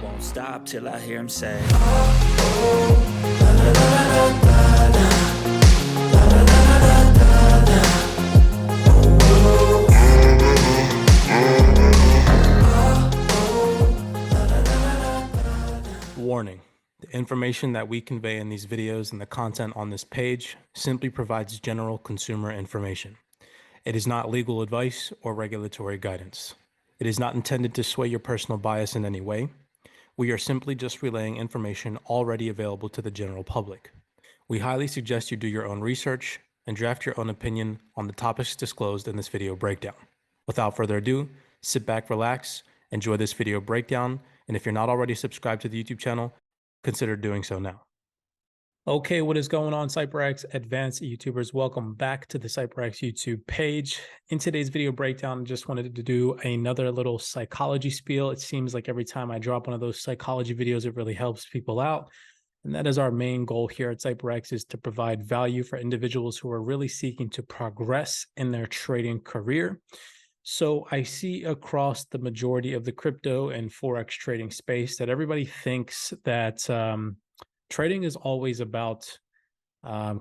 won't stop till I hear him say, Warning: the information that we convey in these videos and the content on this page simply provides general consumer information. It is not legal advice or regulatory guidance. It is not intended to sway your personal bias in any way. We are simply just relaying information already available to the general public. We highly suggest you do your own research and draft your own opinion on the topics disclosed in this video breakdown. Without further ado, sit back, relax, enjoy this video breakdown, and if you're not already subscribed to the YouTube channel, consider doing so now. Okay, what is going on, CYPRX advanced YouTubers? Welcome back to the CYPRX YouTube page. In today's video breakdown, I just wanted to do another little psychology spiel. It seems like every time I drop one of those psychology videos, it really helps people out. And that is our main goal here at CYPRX, is to provide value for individuals who are really seeking to progress in their trading career. So I see across the majority of the crypto and forex trading space that everybody thinks that trading is always about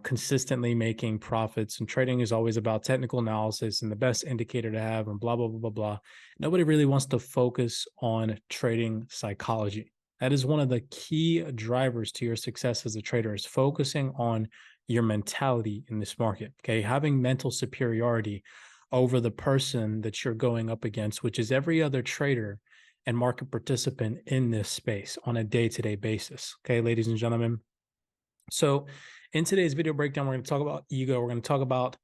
consistently making profits, and trading is always about technical analysis and the best indicator to have, and blah, blah, blah, blah, blah. Nobody really wants to focus on trading psychology. That is one of the key drivers to your success as a trader, is focusing on your mentality in this market, okay? Having mental superiority over the person that you're going up against, which is every other trader and market participant in this space on a day-to-day basis. Okay, ladies and gentlemen. So in today's video breakdown, we're going to talk about ego. We're going to talk about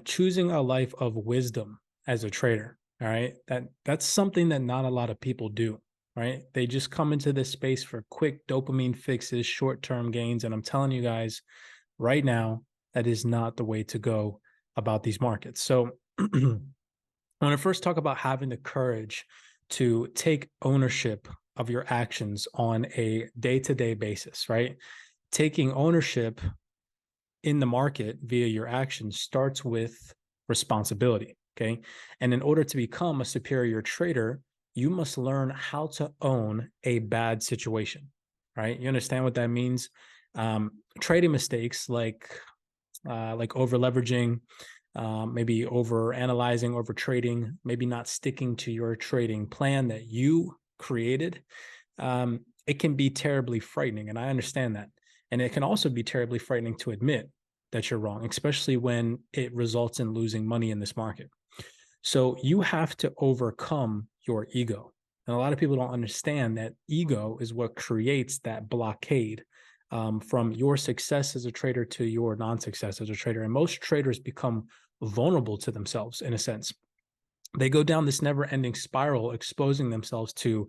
choosing a life of wisdom as a trader. All right, that's something that not a lot of people do. Right, they just come into this space for quick dopamine fixes, short-term gains, and I'm telling you guys right now, that is not the way to go about these markets. So I want to first talk about having the courage to take ownership of your actions on a day-to-day basis, right? Taking ownership in the market via your actions starts with responsibility, okay? And in order to become a superior trader, you must learn how to own a bad situation, right? You understand what that means? Trading mistakes like over leveraging, maybe over analyzing, over trading, maybe not sticking to your trading plan that you created, it can be terribly frightening. And I understand that. And it can also be terribly frightening to admit that you're wrong, especially when it results in losing money in this market. So you have to overcome your ego. And a lot of people don't understand that ego is what creates that blockade from your success as a trader to your non-success as a trader. And most traders become vulnerable to themselves in a sense. They go down this never-ending spiral, exposing themselves to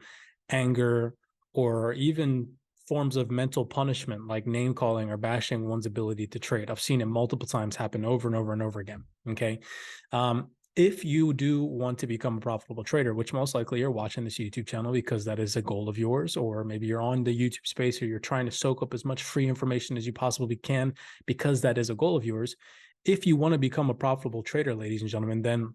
anger or even forms of mental punishment like name calling or bashing one's ability to trade. I've seen it multiple times happen over and over and over again. Okay. If you do want to become a profitable trader, which most likely you're watching this YouTube channel because that is a goal of yours, or maybe you're on the YouTube space, or you're trying to soak up as much free information as you possibly can because that is a goal of yours. If you want to become a profitable trader, ladies and gentlemen, then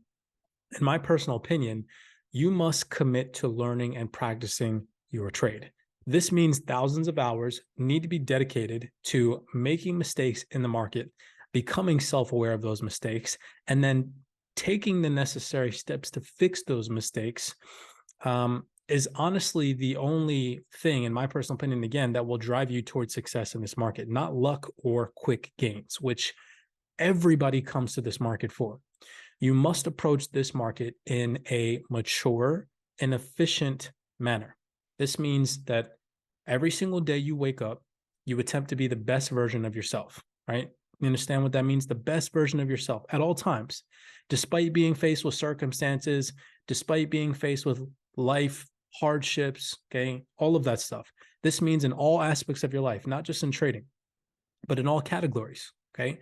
in my personal opinion, you must commit to learning and practicing your trade. This means thousands of hours need to be dedicated to making mistakes in the market, becoming self-aware of those mistakes, and then taking the necessary steps to fix those mistakes is honestly the only thing, in my personal opinion, again, that will drive you towards success in this market, not luck or quick gains, which everybody comes to this market for. You must approach this market in a mature and efficient manner. This means that every single day you wake up, you attempt to be the best version of yourself, right? You understand what that means? The best version of yourself at all times, despite being faced with circumstances, despite being faced with life hardships, okay, all of that stuff. This means in all aspects of your life, not just in trading, but in all categories, okay?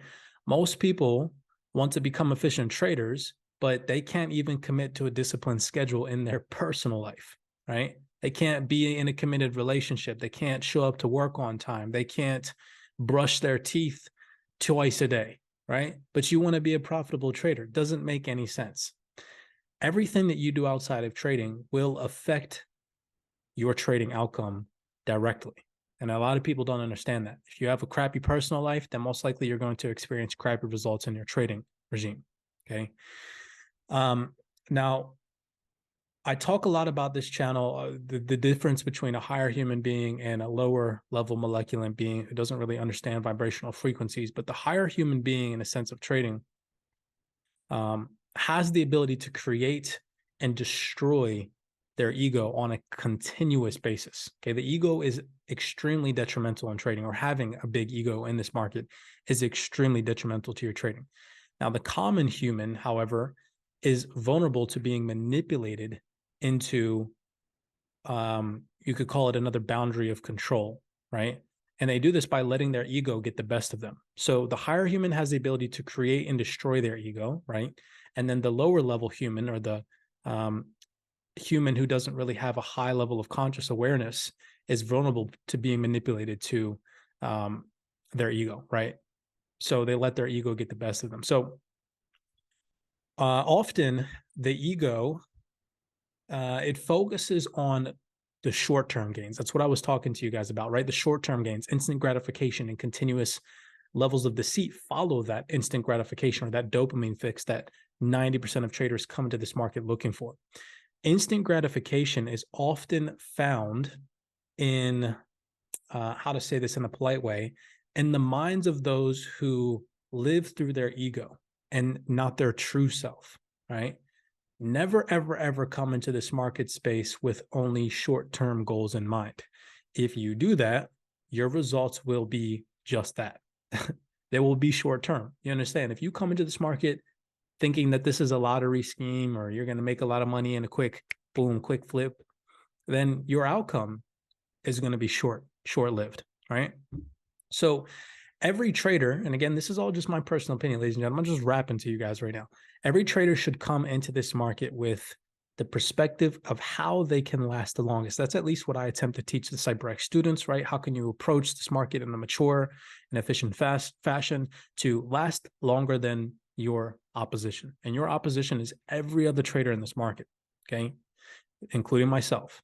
Most people want to become efficient traders, but they can't even commit to a disciplined schedule in their personal life, right? They can't be in a committed relationship. They can't show up to work on time. They can't brush their teeth twice a day, right? But you want to be a profitable trader. Doesn't make any sense. Everything that you do outside of trading will affect your trading outcome directly. And a lot of people don't understand that. If you have a crappy personal life, then most likely you're going to experience crappy results in your trading regime. Okay. Now, I talk a lot about this channel, the difference between a higher human being and a lower level molecular being who doesn't really understand vibrational frequencies. But the higher human being, in a sense of trading, has the ability to create and destroy their ego on a continuous basis. Okay, the ego is extremely detrimental in trading, or having a big ego in this market is extremely detrimental to your trading. Now, the common human, however, is vulnerable to being manipulated into, you could call it another boundary of control, right? And they do this by letting their ego get the best of them. So the higher human has the ability to create and destroy their ego, right? And then the lower level human, or the human who doesn't really have a high level of conscious awareness, is vulnerable to being manipulated to their ego, right? So they let their ego get the best of them. So often the ego, it focuses on the short-term gains. That's what I was talking to you guys about, right? The short-term gains, instant gratification, and continuous levels of deceit follow that instant gratification, or that dopamine fix that 90% of traders come into this market looking for. Instant gratification is often found in, how to say this in a polite way, in the minds of those who live through their ego and not their true self, right? Never, ever, ever come into this market space with only short-term goals in mind. If you do that, your results will be just that. They will be short-term. You understand? If you come into this market thinking that this is a lottery scheme, or you're going to make a lot of money in a quick boom, quick flip, then your outcome is going to be short-lived, right? So every trader, and again, this is all just my personal opinion, ladies and gentlemen, I'm just rapping to you guys right now. Every trader should come into this market with the perspective of how they can last the longest. That's at least what I attempt to teach the CYPRX students, right? How can you approach this market in a mature and efficient fashion to last longer than your opposition? And your opposition is every other trader in this market, okay? Including myself.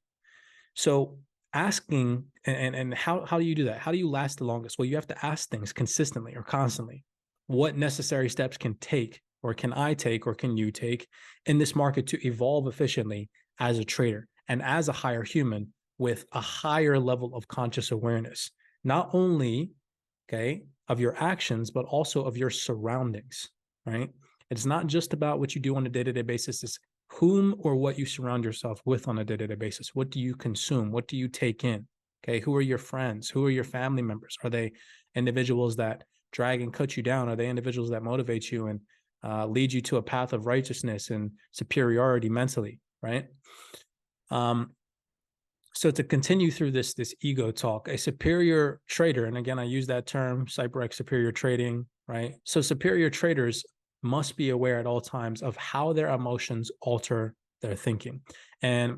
So asking, and how do you do that? How do you last the longest? Well, you have to ask things consistently or constantly. What necessary steps can I take, or can you take in this market to evolve efficiently as a trader and as a higher human with a higher level of conscious awareness, not only, okay, of your actions, but also of your surroundings, right? It's not just about what you do on a day-to-day basis. It's whom or what you surround yourself with on a day-to-day basis. What do you consume? What do you take in? Okay, who are your friends? Who are your family members? Are they individuals that drag and cut you down? Are they individuals that motivate you and lead you to a path of righteousness and superiority mentally, right? So to continue through this ego talk, a superior trader, and again, I use that term, CYPRX superior trading, right? So superior traders must be aware at all times of how their emotions alter their thinking. And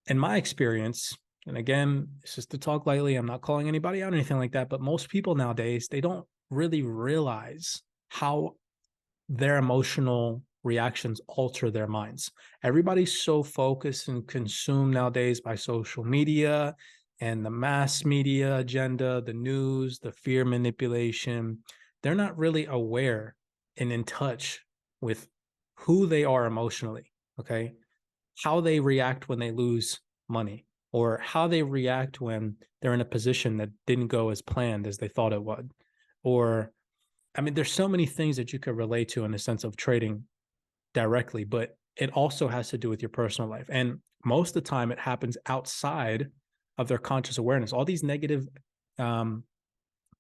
in my experience, and again, it's just to talk lightly, I'm not calling anybody out or anything like that, but most people nowadays, they don't really realize how their emotional reactions alter their minds. Everybody's so focused and consumed nowadays by social media and the mass media agenda, the news, the fear manipulation. They're not really aware and in touch with who they are emotionally, okay? How they react when they lose money, or how they react when they're in a position that didn't go as planned as they thought it would. Or, I mean, there's so many things that you could relate to in the sense of trading directly, but it also has to do with your personal life. And most of the time it happens outside of their conscious awareness. All these negative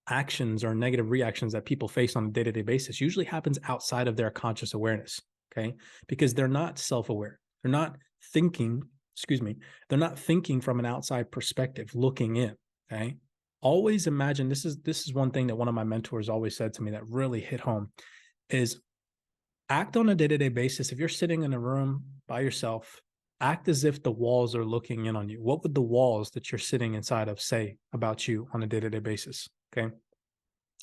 actions or negative reactions that people face on a day-to-day basis usually happens outside of their conscious awareness, okay? Because they're not self-aware. They're not thinking, they're not thinking from an outside perspective, looking in, okay? Always imagine, this is one thing that one of my mentors always said to me that really hit home, is act on a day-to-day basis. If you're sitting in a room by yourself, act as if the walls are looking in on you. What would the walls that you're sitting inside of say about you on a day-to-day basis? Okay.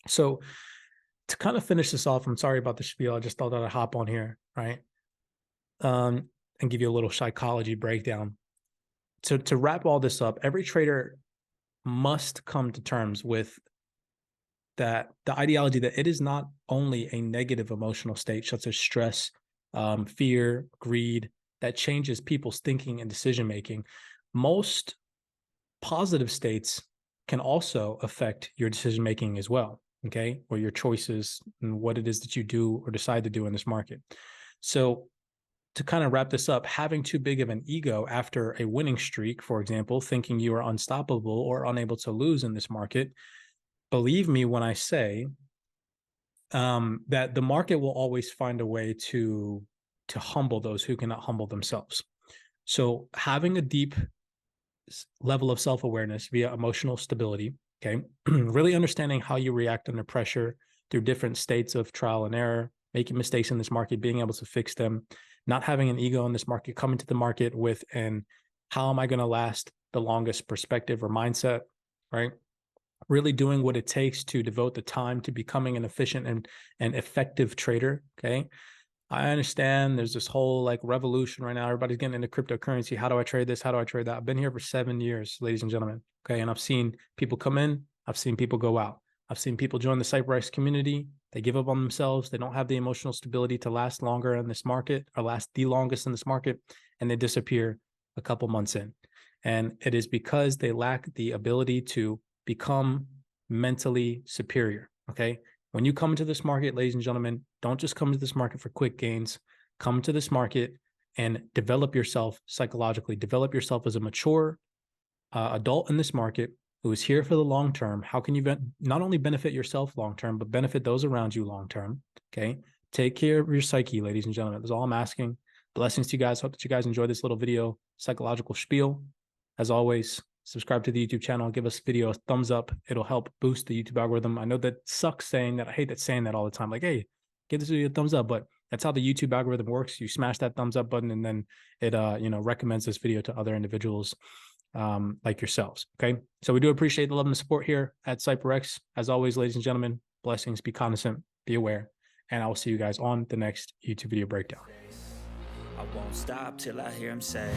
So to kind of finish this off, I'm sorry about the spiel. I just thought I'd hop on here, right? And give you a little psychology breakdown. to wrap all this up, every trader must come to terms with that the ideology that it is not only a negative emotional state such as stress, fear, greed, that changes people's thinking and decision making. Most positive states can also affect your decision making as well, okay, or your choices and what it is that you do or decide to do in this market. So to kind of wrap this up, having too big of an ego after a winning streak, for example, thinking you are unstoppable or unable to lose in this market, believe me when I say that the market will always find a way to humble those who cannot humble themselves. So having a deep level of self-awareness via emotional stability, okay, really understanding how you react under pressure through different states of trial and error, making mistakes in this market, being able to fix them, not having an ego in this market, coming to the market with an how am I going to last the longest perspective or mindset, right? Really doing what it takes to devote the time to becoming an efficient and effective trader, okay? I understand there's this whole like revolution right now. Everybody's getting into cryptocurrency. How do I trade this? How do I trade that? I've been here for 7 years, ladies and gentlemen. Okay. And I've seen people come in. I've seen people go out. I've seen people join the CYPRX community. They give up on themselves. They don't have the emotional stability to last longer in this market or last the longest in this market. And they disappear a couple months in. And it is because they lack the ability to become mentally superior. Okay. When you come into this market, ladies and gentlemen, don't just come to this market for quick gains. Come to this market and develop yourself psychologically. Develop yourself as a mature adult in this market who is here for the long term. How can you not only benefit yourself long term, but benefit those around you long term? Okay. Take care of your psyche, ladies and gentlemen. That's all I'm asking. Blessings to you guys. Hope that you guys enjoyed this little video psychological spiel. As always, subscribe to the YouTube channel, give us video a thumbs up. It'll help boost the YouTube algorithm. I know that sucks saying that. I hate that saying that all the time. Like, hey, give this video a thumbs up, but that's how the YouTube algorithm works. You smash that thumbs up button and then it, recommends this video to other individuals like yourselves. Okay. So we do appreciate the love and the support here at CYPRX. As always, ladies and gentlemen, blessings, be cognizant, be aware, and I will see you guys on the next YouTube video breakdown. I won't stop till I hear him say